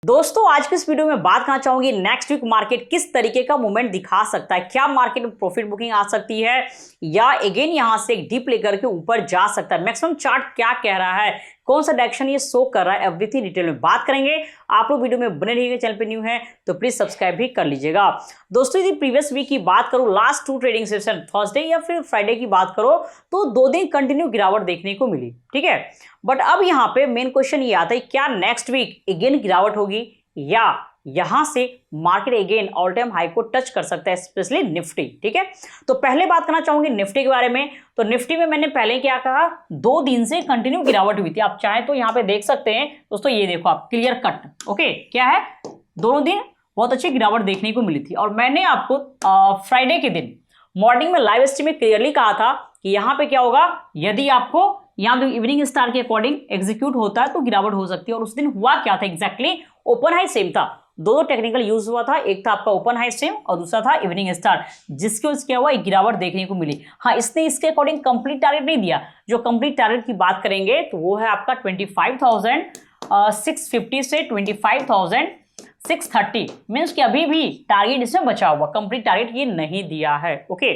दोस्तों आज की इस वीडियो में बात करना चाहूंगी नेक्स्ट वीक मार्केट किस तरीके का मूवमेंट दिखा सकता है। क्या मार्केट में प्रॉफिट बुकिंग आ सकती है या अगेन यहां से एक डीप लेकर के ऊपर जा सकता है। मैक्सिमम चार्ट क्या कह रहा है, कौन सा डायरेक्शन ये शो कर रहा है, एवरीथिंग डिटेल में बात करेंगे। आप लोग वीडियो में बने रहिएगा, चैनल पे न्यू है तो प्लीज सब्सक्राइब भी कर लीजिएगा। दोस्तों यदि प्रीवियस वीक की बात करूं, लास्ट 2 ट्रेडिंग सेशन थर्सडे या फिर फ्राइडे की बात करो तो 2 दिन कंटिन्यू गिरावट देखने को मिली, ठीक है। बट अब यहाँ पे मेन क्वेश्चन ये आता है, क्या नेक्स्ट वीक अगेन गिरावट होगी या यहां से market again all time high को टच कर सकता है, स्पेशली निफ्टी, ठीक है। तो पहले बात करना चाहूंगी निफ्टी के बारे में। तो निफ्टी में मैंने पहले क्या कहा, 2 दिन से कंटिन्यू गिरावट हुई थी। आप चाहें तो यहां पे देख सकते हैं दोस्तों, ये देखो आप क्लियर कट, ओके। क्या है, दोनों दिन बहुत अच्छी गिरावट देखने को मिली थी और मैंने आपको फ्राइडे के दिन मॉर्निंग में लाइव स्ट्रीम में क्लियरली कहा था कि यहां पे क्या होगा, यदि आपको यहाँ इवनिंग स्टार के अकॉर्डिंग एग्जीक्यूट होता है तो गिरावट हो सकती है। और उस दिन हुआ क्या था एग्जैक्टली, ओपन हाई सेम था, दो टेक्निकल यूज हुआ था, एक था आपका ओपन हाई सेम और दूसरा था इवनिंग स्टार, जिसके वजह से क्या हुआ, एक गिरावट देखने को मिली। हाँ, इसने इसके अकॉर्डिंग कंप्लीट टारगेट नहीं दिया। जो कंप्लीट टारगेट की बात करेंगे तो वो है आपका 25,650 से 25,630, मीन्स कि अभी भी टारगेट इसमें बचा हुआ, कंप्लीट टारगेट ये नहीं दिया है, ओके।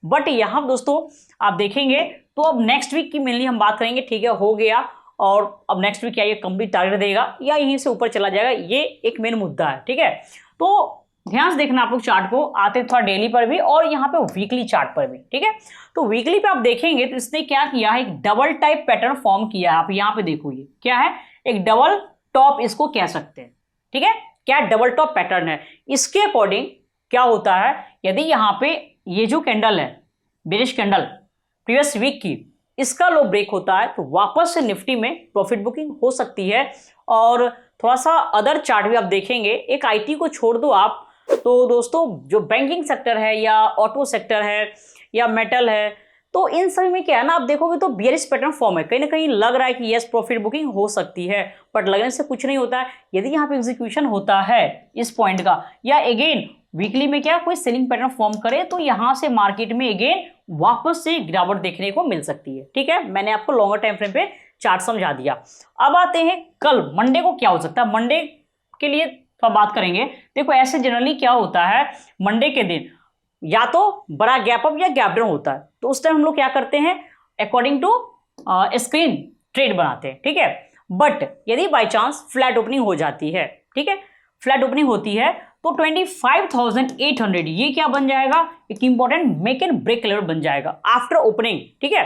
बट यहाँ दोस्तों आप देखेंगे तो अब नेक्स्ट वीक की मेनली हम बात करेंगे, ठीक है, हो गया। और अब नेक्स्ट वीक क्या ये कंप्लीट टारगेट देगा या यहीं से ऊपर चला जाएगा, ये एक मेन मुद्दा है, ठीक है। तो ध्यान से देखना आप लोग चार्ट को, आते थोड़ा डेली पर भी और यहाँ पे वीकली चार्ट पर भी, ठीक है। तो वीकली पे आप देखेंगे तो इसने क्या किया है, एक डबल टाइप पैटर्न फॉर्म किया है। आप यहाँ पे देखो ये क्या है, एक डबल टॉप इसको कह सकते हैं, ठीक है। क्या डबल टॉप पैटर्न है, इसके अकॉर्डिंग क्या होता है, यदि यहाँ पे ये जो कैंडल है बेरिश कैंडल प्रीवियस वीक की, इसका लो ब्रेक होता है तो वापस से निफ्टी में प्रॉफिट बुकिंग हो सकती है। और थोड़ा सा अदर चार्ट भी आप देखेंगे, एक आईटी को छोड़ दो आप, तो दोस्तों जो बैंकिंग सेक्टर है या ऑटो सेक्टर है या मेटल है, तो इन सभी में क्या है ना, आप देखोगे तो बियरिश पैटर्न फॉर्म है। कहीं ना कहीं लग रहा है कि यस प्रॉफिट बुकिंग हो सकती है, बट लगने से कुछ नहीं होता है। यदि यहाँ पे एग्जीक्यूशन होता है इस पॉइंट का, या अगेन वीकली में क्या कोई सेलिंग पैटर्न फॉर्म करे, तो यहां से मार्केट में अगेन वापस से गिरावट देखने को मिल सकती है, ठीक है। मैंने आपको लॉन्गर टाइम फ्रेम पे चार्ट समझा दिया। अब आते हैं कल मंडे को क्या हो सकता है। मंडे के लिए थोड़ा बात करेंगे। देखो ऐसे जनरली क्या होता है, मंडे के दिन या तो बड़ा गैप अप या गैप डाउन होता है, तो उस टाइम हम लोग क्या करते हैं, अकॉर्डिंग टू स्क्रीन ट्रेड बनाते हैं, ठीक है। बट यदि बाई चांस फ्लैट ओपनिंग हो जाती है, ठीक है, फ्लैट ओपनिंग होती है तो 25,800 ये क्या बन जाएगा, एक important make and break level बन जाएगा आफ्टर ओपनिंग, ठीक है।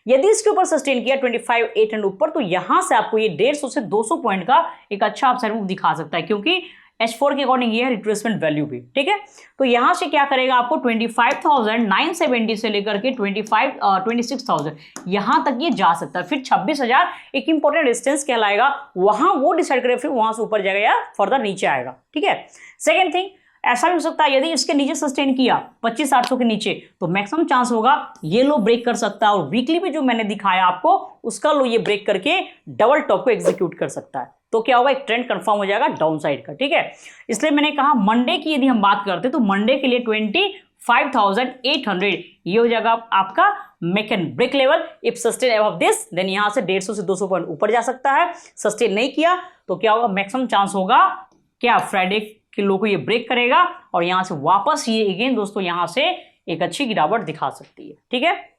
यदि इसके ऊपर सस्टेन किया 25,800 ऊपर, तो यहां से आपको ये 150 से 200 पॉइंट का एक अच्छा अपसाइड मूव दिखा सकता है, क्योंकि H4 के अकॉर्डिंग ये है रिट्रेसमेंट वैल्यू भी, ठीक है। तो यहां से क्या करेगा, आपको 25,970 से लेकर के 26,000 यहां तक ये जा सकता है। फिर 26,000 एक इंपॉर्टेंट डिस्टेंस कहलाएगा, वहां वो डिसाइड करे फिर वहां से ऊपर जाएगा या फर्दर नीचे आएगा, ठीक है। सेकेंड थिंग, ऐसा भी हो सकता है यदि इसके नीचे सस्टेन किया 25,800 के नीचे, तो मैक्सिमम चांस होगा ये लो ब्रेक कर सकता है और वीकली पे जो मैंने दिखाया आपको उसका लो ये ब्रेक करके डबल टॉप को एग्जीक्यूट कर सकता है। तो क्या होगा, एक ट्रेंड कंफर्म हो जाएगा डाउन साइड का, ठीक है। इसलिए मैंने कहा मंडे की यदि हम बात करते तो मंडे के लिए 25,800 ये हो जाएगा आपका make and break level. If sustain above this then यहां से 150 से 200 पॉइंट ऊपर जा सकता है। सस्टेन नहीं किया तो क्या होगा, मैक्सिमम चांस होगा क्या, फ्राइडे के लो को ये ब्रेक करेगा और यहां से वापस ये अगेन दोस्तों यहां से एक अच्छी गिरावट दिखा सकती है, ठीक है।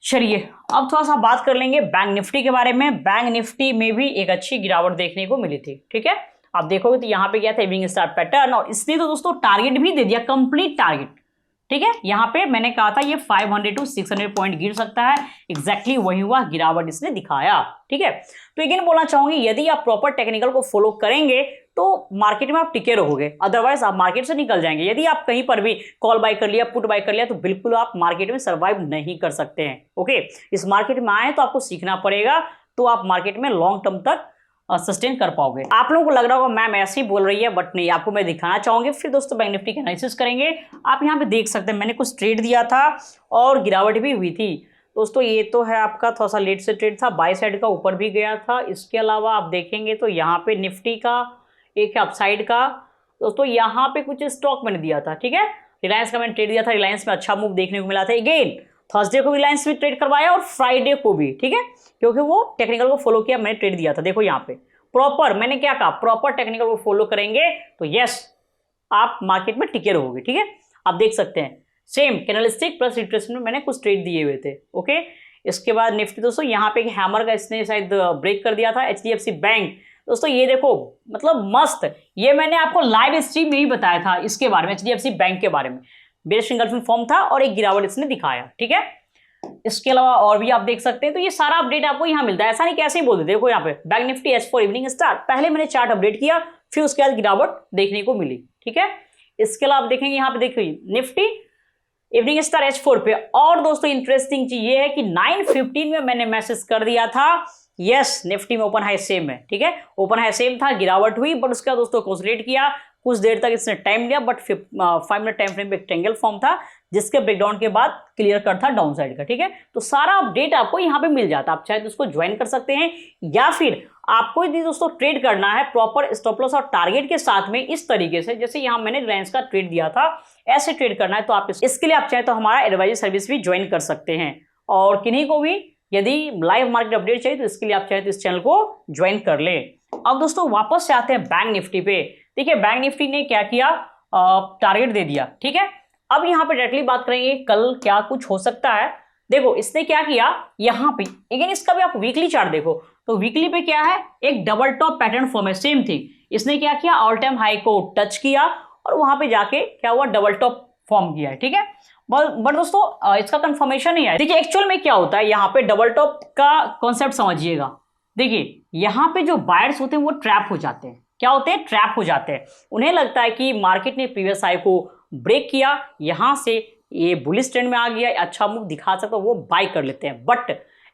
चलिए अब थोड़ा सा बात कर लेंगे बैंक निफ्टी के बारे में। बैंक निफ्टी में भी एक अच्छी गिरावट देखने को मिली थी, ठीक है। आप देखोगे तो यहाँ पे क्या था, इवनिंग स्टार पैटर्न, और इसने तो दोस्तों टारगेट भी दे दिया, कंप्लीट टारगेट, ठीक है। यहाँ पे मैंने कहा था ये 500 to 600 पॉइंट गिर सकता है, एग्जैक्टली वही हुआ, गिरावट इसने दिखाया, ठीक है। तो अगेन बोलना चाहूंगी, यदि आप प्रॉपर टेक्निकल को फॉलो करेंगे तो मार्केट में आप टिके रहोगे, अदरवाइज आप मार्केट से निकल जाएंगे। यदि आप कहीं पर भी कॉल बाय कर लिया, पुट बाय कर लिया, तो बिल्कुल आप मार्केट में सर्वाइव नहीं कर सकते हैं, ओके। इस मार्केट में आए तो आपको सीखना पड़ेगा, तो आप मार्केट में लॉन्ग टर्म तक सस्टेन कर पाओगे। आप लोगों को लग रहा होगा मैम ऐसे ही बोल रही है, बट नहीं, आपको मैं दिखाना चाहूंगी। फिर दोस्तों बैंक निफ्टी का एनालिसिस करेंगे। आप यहाँ पे देख सकते हैं मैंने कुछ ट्रेड दिया था और गिरावट भी हुई थी दोस्तों। ये तो है आपका थोड़ा सा लेट से ट्रेड था, बाय साइड का ऊपर भी गया था। इसके अलावा आप देखेंगे तो यहाँ पे निफ्टी का एक है अपसाइड का दोस्तों, यहाँ पे कुछ स्टॉक मैंने दिया था, ठीक है। रिलायंस का मैंने ट्रेड दिया था, रिलायंस में अच्छा मूव देखने को मिला था। अगेन थर्सडे को रिलायंस में ट्रेड करवाया और फ्राइडे को भी, ठीक है, क्योंकि वो टेक्निकल को फॉलो किया, मैंने ट्रेड दिया था। देखो यहाँ पे प्रॉपर, मैंने क्या कहा, प्रॉपर टेक्निकल वो फॉलो करेंगे तो यस आप मार्केट में टिके रहोगे। ठीक है, आप देख सकते हैं सेम कैंडलस्टिक प्लस रिट्रेसमेंट में मैंने कुछ ट्रेड दिए हुए थे। ओके, इसके बाद निफ्टी दोस्तों यहाँ पे एक हैमर का इसने शायद ब्रेक कर दिया था, एचडीएफसी बैंक। दोस्तों ये देखो मतलब मस्त, ये मैंने आपको लाइव स्ट्रीम में ही बताया था इसके बारे में, एचडीएफसी बैंक के बारे में। बेस्ट इंगल्फिंग फॉर्म था और एक गिरावट इसने दिखाया। ठीक है, इसके अलावा और भी आप देख सकते हैं। तो ये सारा अपडेट आपको यहाँ मिलता है, ऐसा नहीं कैसे ही बोल देते। देखो यहाँ पे bank Nifty as for evening star, पहले मैंने चार्ट अपडेट किया, फिर उसके बाद गिरावट देखने को मिली। ठीक है, इसके अलावा आप देखेंगे यहाँ पे देखिए निफ्टी इवनिंग स्टार H4 पे। और दोस्तों इंटरेस्टिंग चीज ये है कि 9:15 में मैंने मैसेज कर दिया था यस निफ्टी में ओपन हाई सेम है। ठीक है, ओपन हाई सेम था, गिरावट हुई, बट उसका दोस्तों कंसोलिडेट किया, कुछ देर तक इसने टाइम लिया, बट 5 मिनट टाइम फ्रेम पे एक ट्रायंगल फॉर्म था जिसके ब्रेकडाउन के बाद क्लियर कट था डाउन साइड का। ठीक है, तो सारा अपडेट आपको यहाँ पे मिल जाता है, आप चाहे तो उसको ज्वाइन कर सकते हैं, या फिर आपको यदि दोस्तों ट्रेड करना है प्रॉपर स्टॉप लॉस और टारगेट के साथ में इस तरीके से, जैसे यहाँ मैंने रिलायंस का ट्रेड दिया था, ऐसे ट्रेड करना है तो आप इसके लिए आप चाहे तो हमारा एडवाइजरी सर्विस भी ज्वाइन कर सकते हैं। और किन्हीं को भी यदि लाइव मार्केट अपडेट चाहिए तो इसके लिए आप चाहे तो इस चैनल को ज्वाइन कर ले। अब दोस्तों वापस से आते हैं बैंक निफ्टी पे। देखिए बैंक निफ्टी ने क्या किया, टारगेट दे दिया। ठीक है, अब यहाँ पे डायरेक्टली बात करेंगे कल क्या कुछ हो सकता है। देखो इसने क्या किया यहाँ पे, अगेन इसका भी आप वीकली चार्ट देखो तो वीकली पे क्या है, एक डबल टॉप पैटर्न फॉर्म है, सेम थिंग। इसने क्या किया, ऑल टाइम हाई को टच किया और वहां पे जाके क्या हुआ, डबल टॉप फॉर्म किया है। ठीक है, बट दोस्तों इसका कंफर्मेशन नहीं है। देखिए एक्चुअल में क्या होता है, यहाँ पे डबल टॉप का कॉन्सेप्ट समझिएगा। देखिए यहाँ पे जो बायर्स होते हैं वो ट्रैप हो जाते हैं, क्या होते हैं, ट्रैप हो जाते हैं। उन्हें लगता है कि मार्केट ने प्रीवियस हाई को ब्रेक किया, यहां से ये बुलिश ट्रेंड में आ गया, अच्छा मूव दिखा सकता है, वो बाय कर लेते हैं। बट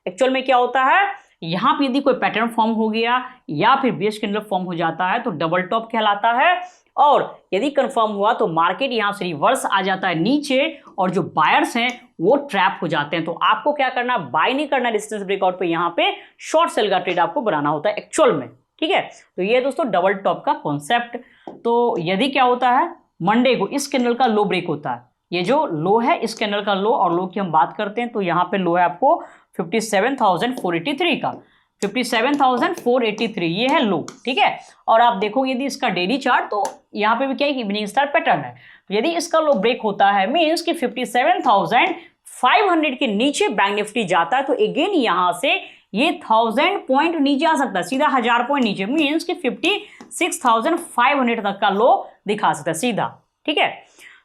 एक्चुअल में क्या होता है, यहां पे यदि कोई पैटर्न फॉर्म हो गया या फिर बेस कैंडल फॉर्म हो जाता है तो डबल टॉप कहलाता है। और यदि कंफर्म हुआ तो मार्केट यहां से रिवर्स आ जाता है नीचे और जो बायर्स हैं वो ट्रैप हो जाते हैं। तो आपको क्या करना, बाय नहीं करना डिस्टेंस ब्रेकआउट पे, यहाँ पे शॉर्ट सेल का ट्रेड आपको बनाना होता है एक्चुअल में। ठीक है, तो ये दोस्तों डबल टॉप का कॉन्सेप्ट। तो यदि क्या होता है, मंडे को इस कैंडल का लो ब्रेक होता है, ये जो लो है इस कैंडल का लो, और लो की हम बात करते हैं तो यहाँ पे लो है आपको 57,483 का, 57,483 ये है लो। ठीक है, और आप देखोगे यदि इसका डेली चार्ट तो यहाँ पे भी क्या है, इवनिंग स्टार पैटर्न है। तो यदि इसका लो ब्रेक होता है मीन्स कि 57,500 के नीचे बैंक निफ्टी जाता है तो अगेन यहाँ से ये 1000 पॉइंट नीचे आ सकता है, सीधा 1000 पॉइंट नीचे, मीन्स कि 56,500 तक का लो दिखा सकता है सीधा। ठीक है,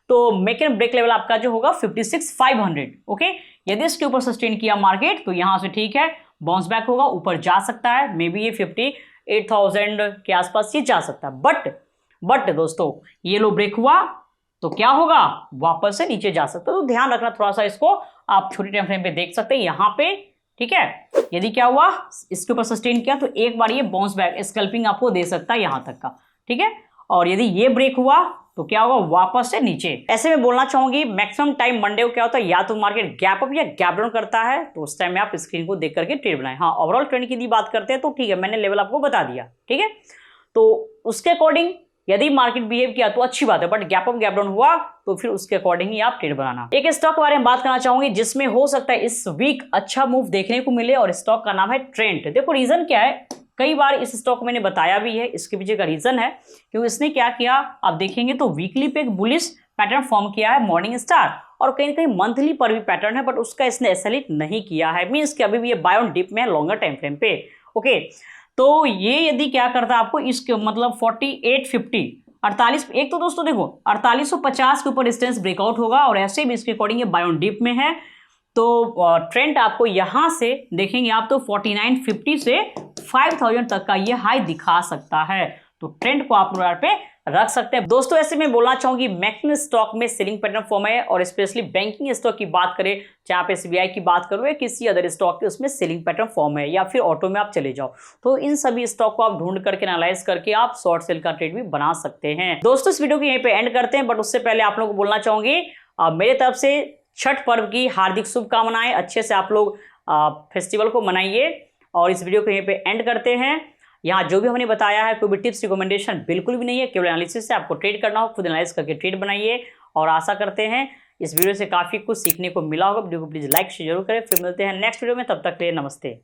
तो मेक एंड ब्रेक लेवल आपका जो होगा 56,500। ओके, यदि इसके ऊपर सस्टेन किया मार्केट तो यहां से ठीक है बाउंस बैक होगा, ऊपर जा सकता है, मे बी ये 58,000 के आसपास ये जा सकता है। बट दोस्तों ये लो ब्रेक हुआ तो क्या होगा, वापस से नीचे जा सकता है। तो ध्यान रखना थोड़ा सा, इसको आप छोटी टाइम फ्रेम पे देख सकते हैं यहाँ पे। ठीक है, यदि क्या हुआ इसके ऊपर सस्टेन किया तो एक बार ये बाउंस बैक स्कैल्पिंग आपको दे सकता है यहाँ तक का। ठीक है, और यदि ये ब्रेक हुआ तो क्या होगा, वापस से नीचे। ऐसे में बोलना चाहूंगी मैक्सिमम टाइम मंडे को क्या होता है, या तो मार्केट गैप अप या गैप डाउन करता है, तो उस टाइम में आप स्क्रीन को देख करके ट्रेड बनाएं। हाँ, ओवरऑल ट्रेंड की बात करते हैं तो ठीक है, मैंने लेवल आपको बता दिया। ठीक है, तो उसके अकॉर्डिंग यदि मार्केट बिहेव किया तो अच्छी बात है, but gap up gap down हुआ तो फिर उसके अकॉर्डिंग ही आप ट्रेड बनाना। एक स्टॉक के बारे में बात करना चाहूंगी जिसमें हो सकता है इस वीक अच्छा मूव देखने को मिले, और स्टॉक का नाम है ट्रेंट। देखो रीजन क्या है, कई बार इस स्टॉक को मैंने बताया भी है, इसके पीछे का रीजन है क्योंकि इसने क्या किया, आप देखेंगे तो वीकली पे एक बुलिश पैटर्न फॉर्म किया है मॉर्निंग स्टार, और कहीं ना कहीं मंथली पर भी पैटर्न है, बट उसका इसने एक्सेलेरेट नहीं किया है, मींस कि अभी भी ये बाय ऑन डिप में है लॉन्गर टाइम फ्रेम पे। ओके, तो ये यदि क्या करता है आपको इसके मतलब 4850 48, एक तो दोस्तों देखो 4850 के ऊपर डिस्टेंस ब्रेकआउट होगा, और ऐसे भी इसके अकॉर्डिंग ये बाय ऑन डिप में है। तो ट्रेंड आपको यहां से देखेंगे आप तो 4950 से 5000 तक का ये हाई दिखा सकता है। तो ट्रेंड को आप लोग पे रख सकते हैं। दोस्तों ऐसे में बोलना चाहूंगी मैक्सिमम स्टॉक में सेलिंग पैटर्न फॉर्म है, और स्पेशली बैंकिंग स्टॉक की बात करें, चाहे आप एसबीआई की बात करो या किसी अदर स्टॉक के, उसमें सेलिंग पैटर्न फॉर्म है, या फिर ऑटो में आप चले जाओ, तो इन सभी स्टॉक को आप ढूंढ करके एनालाइज करके आप शॉर्ट सेल का ट्रेड भी बना सकते हैं। दोस्तों इस वीडियो को यहीं पे एंड करते हैं, बट उससे पहले आप लोगों को बोलना चाहूंगी मेरे तरफ से छठ पर्व की हार्दिक शुभकामनाएं। अच्छे से आप लोग फेस्टिवल को मनाइए, और इस वीडियो को यहीं पे एंड करते हैं। यहाँ जो भी हमने बताया है कोई भी टिप्स रिकमेंडेशन बिल्कुल भी नहीं है, केवल एनालिसिस से आपको ट्रेड करना हो, खुद एनालाइज करके ट्रेड बनाइए। और आशा करते हैं इस वीडियो से काफ़ी कुछ सीखने को मिला होगा। वीडियो को प्लीज़ लाइक शेयर जरूर करें। फिर मिलते हैं नेक्स्ट वीडियो में, तब तक के लिए नमस्ते।